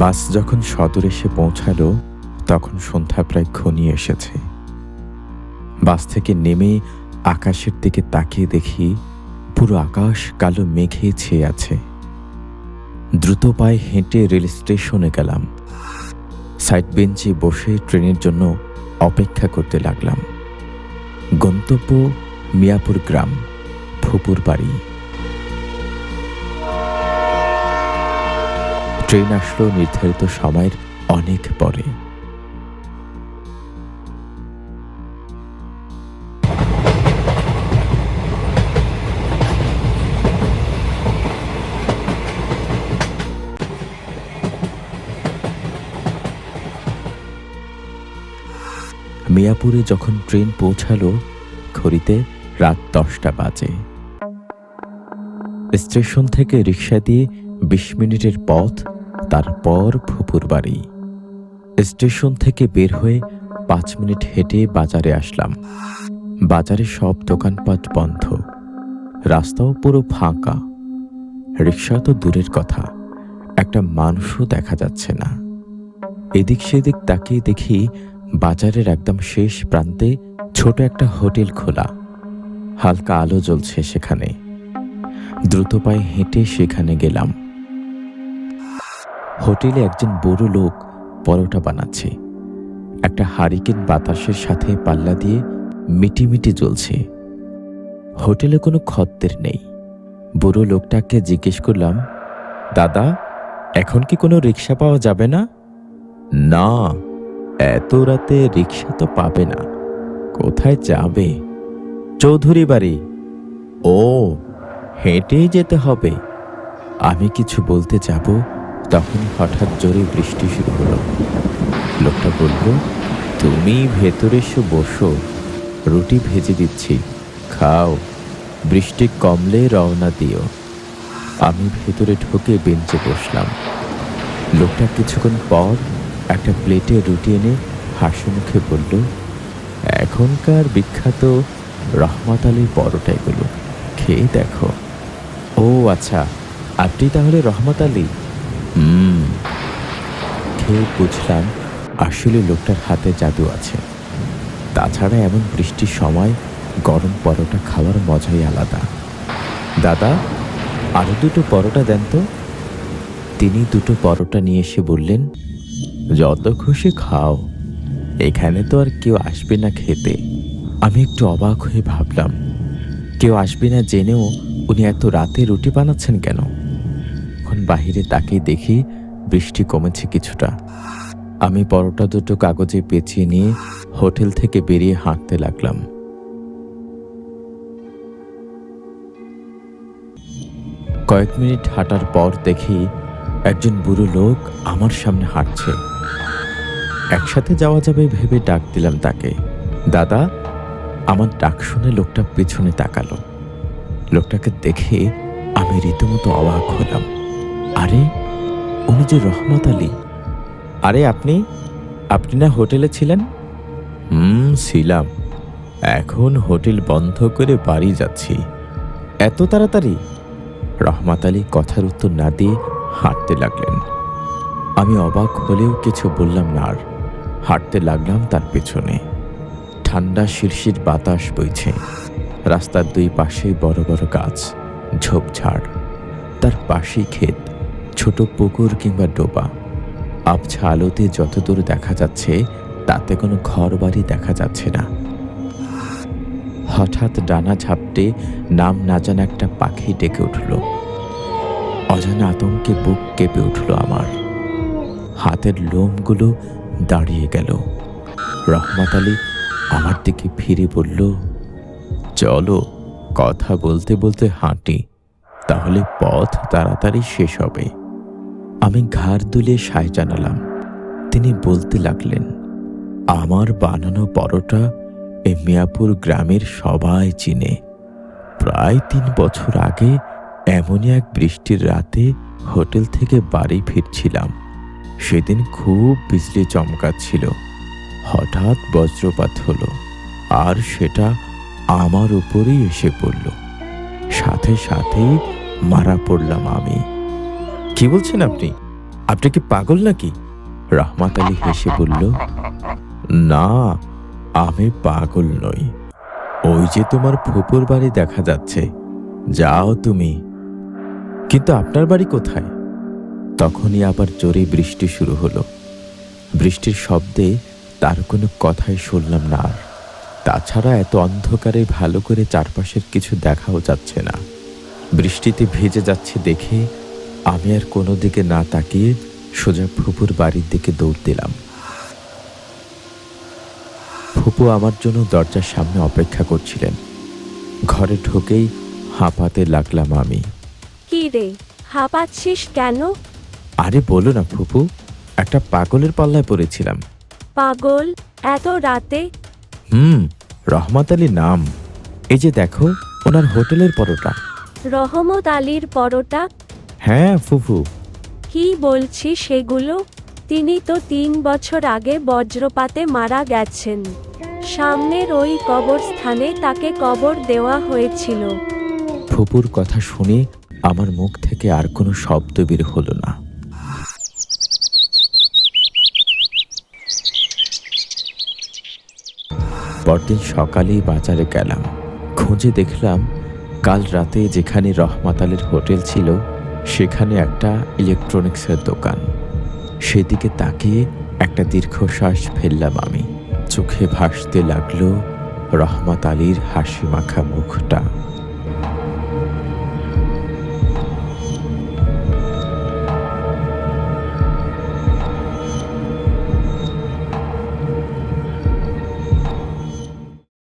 বাস যখন সদর এসে পৌঁছালো তখন সন্ধ্যা প্রায় ঘনিয়ে এসেছে। বাস থেকে নেমে আকাশের দিকে তাকিয়ে দেখি পুরো আকাশ কালো মেঘে ছেয়ে আছে। দ্রুত পায়ে হেঁটে রেল স্টেশনে গেলাম। সাইড বেঞ্চে বসে ট্রেনের জন্য অপেক্ষা করতে লাগলাম। গন্তব্য মিয়াপুর গ্রাম, ফুপুর বাড়ি। ট্রেন আসলো নির্ধারিত সময়ের অনেক পরে। মিয়াপুরে যখন ট্রেন পৌঁছালো ঘড়িতে রাত 10টা বাজে। স্টেশন থেকে রিক্সা দিয়ে 20 মিনিটের পথ, তারপর ফুপুর বাড়ি। স্টেশন থেকে বের হয়ে 5 মিনিট হেঁটে বাজারে আসলাম। বাজারে সব দোকানপাট বন্ধ, রাস্তাও পুরো ফাঁকা। রিক্সা তো দূরের কথা, একটা মানুষও দেখা যাচ্ছে না। এদিক সেদিক তাকিয়ে দেখি বাজারের একদম শেষ প্রান্তে ছোট একটা হোটেল খোলা, হালকা আলো জ্বলছে সেখানে। দ্রুত পায়ে হেঁটে সেখানে গেলাম। হোটেলে একজন বড় লোক পরোটা বানাচ্ছে। একটা হারিকেন বাতাসের সাথে পাল্লা দিয়ে মিটিমিটি জ্বলছে। হোটেলে কোনো খদ্দের নেই। বুড়ো লোকটাকে জিজ্ঞেস করলাম, দাদা, এখন কি কোনো রিক্সা পাওয়া যাবে না? না, এত রাতে রিক্সা তো পাবে না। কোথায় যাবে? চৌধুরী বাড়ি। ও, হেঁটেই যেতে হবে। আমি কিছু বলতে যাব তখন হঠাৎ জোরে বৃষ্টি শুরু হলো। লোকটা বলল, তুমি ভেতরে এসে বসো, রুটি ভেজে দিচ্ছি, খাও, বৃষ্টি কমলে রওনা দিও। আমি ভেতরে ঢুকে বেঞ্চে বসলাম। লোকটা কিছুক্ষণ পর একটা প্লেটে রুটি এনে হাসি মুখে বলল, এখনকার বিখ্যাত রহমত আলীর পরোটা এগুলো, খেয়ে দেখো। ও আচ্ছা, আপনি তাহলে রহমত আলী? খেয়ে বুঝলাম আসলে লোকটার হাতে জাদু আছে। তাছাড়া এমন বৃষ্টির সময় গরম পরোটা খাওয়ার মজাই আলাদা। দাদা, আরো 2টো পরোটা দেন তো। তিনি 2টো পরোটা নিয়ে এসে বললেন, যত খুশি খাও, এখানে তো আর কেউ আসবে না খেতে। আমি একটু অবাক হয়ে ভাবলাম, কেউ আসবে না জেনেও উনি এত রাতে রুটি বানাচ্ছেন কেন? এখন বাহিরে তাকিয়ে দেখি বৃষ্টি কমেছে কিছুটা। আমি পরোটা 2টো কাগজে পেঁচিয়ে নিয়ে হোটেল থেকে বেরিয়ে হাঁটতে লাগলাম। কয়েক মিনিট হাঁটার পর দেখি একজন বুড়ো লোক আমার সামনে হাঁটছে। একসাথে যাওয়া যাবে ভেবে ডাক দিলাম তাকে, দাদা। আমার ডাক শুনে লোকটা পিছনে তাকালো। লোকটাকে দেখে আমি রীতিমতো অবাক হলাম। আরে, উনি যে রহমত আলী। আরে আপনি না হোটেলে ছিলেন? ছিলাম। এখন হোটেল বন্ধ করে বাড়ি যাচ্ছি। এত তাড়াতাড়ি? রহমত আলী কথার উত্তর না দিয়ে হাঁটতে লাগলেন। আমি অবাক হলেও কিছু বললাম না, আর হাঁটতে লাগলাম তার পেছনে। ঠান্ডা শিরশির বাতাস বইছে। রাস্তার 2 পাশে বড় বড় গাছ, ঝোপঝাড়, তার পাশেই ক্ষেত, ছোট পুকুর কিংবা ডোবা। আবছা আলোতে যতদূর দেখা যাচ্ছে তাতে কোনো ঘর বাড়ি দেখা যাচ্ছে না। হঠাৎ ডানা ঝাপটে নাম না জানা একটা পাখি ডেকে উঠল। অজানা আতঙ্কে বুক কেঁপে উঠল আমার। হাতের লোমগুলো দাঁড়িয়ে গেল। রহমত আলী আমার দিকে ফিরে বলল, চলো, কথা বলতে বলতে হাঁটি, তাহলে পথ তাড়াতাড়ি শেষ হবে। আমি ঘাড় দুলিয়ে সায় জানালাম। তিনি বলতে লাগলেন, আমার বানানো পরোটা এই মিয়াপুর গ্রামের সবাই চিনে। প্রায় 3 বছর আগে এমনই এক বৃষ্টির রাতে হোটেল থেকে বাড়ি ফিরছিলাম। সেদিন খুব বিজলি চমকাচ্ছিল। হঠাৎ বজ্রপাত হলো, আর সেটা আমার উপরেই এসে পড়ল। সাথে সাথেই মারা পড়লাম আমি। কি বলছেন আপনি? আপনি কি পাগল নাকি? রহমত আলী হেসে বলল, না, আমি পাগল নই। ওই যে তোমার ফুপুর বাড়ি দেখা যাচ্ছে, যাও তুমি। কিন্তু আপনার বাড়ি কোথায়? তখনই আবার জোরে বৃষ্টি শুরু হলো। বৃষ্টির শব্দে তার কোনো কথাই শুনলাম না আর। তাছাড়া এত অন্ধকারে ভালো করে চারপাশের কিছু দেখাও যাচ্ছে না। বৃষ্টিতে ভিজে যাচ্ছে দেখে আমি আর কোনো দিকে না তাকিয়ে সোজা ফুপুর বাড়ির দিকে দৌড় দিলাম। ফুপু আমার জন্য দরজার সামনে অপেক্ষা করছিলেন। ঘরে ঢুকেই হাঁপাতে লাগলাম আমি। কি রে, হাঁপাচ্ছিস কেন? আরে বলো না ফুপু, একটা পাগলের পাল্লায় পড়েছিলাম। পাগল? এত রাতে? রহমত আলী নাম। এই যে দেখো, ওনার হোটেলের পরোটা। রহমত আলীর পরোটা? হ্যাঁ ফুপু। কি বলছিস সেগুলো? তিনি তো 3 বছর আগে বজ্রপাতে মারা গেছেন। সামনের ওই কবরস্থানে তাকে কবর দেওয়া হয়েছিল। ফুপুর কথা শুনে আমার মুখ থেকে আর কোনো শব্দ বের হলো না। পরদিন সকালেই বাজারে গেলাম। খুঁজে দেখলাম কাল রাতে যেখানে রহমত আলীর হোটেল ছিল সেখানে একটা ইলেকট্রনিক্সের দোকান। সেদিকে তাকিয়ে একটা দীর্ঘশ্বাস ফেললাম আমি। চোখে ভাসতে লাগলো রহমত আলীর হাসি মাখা মুখটা।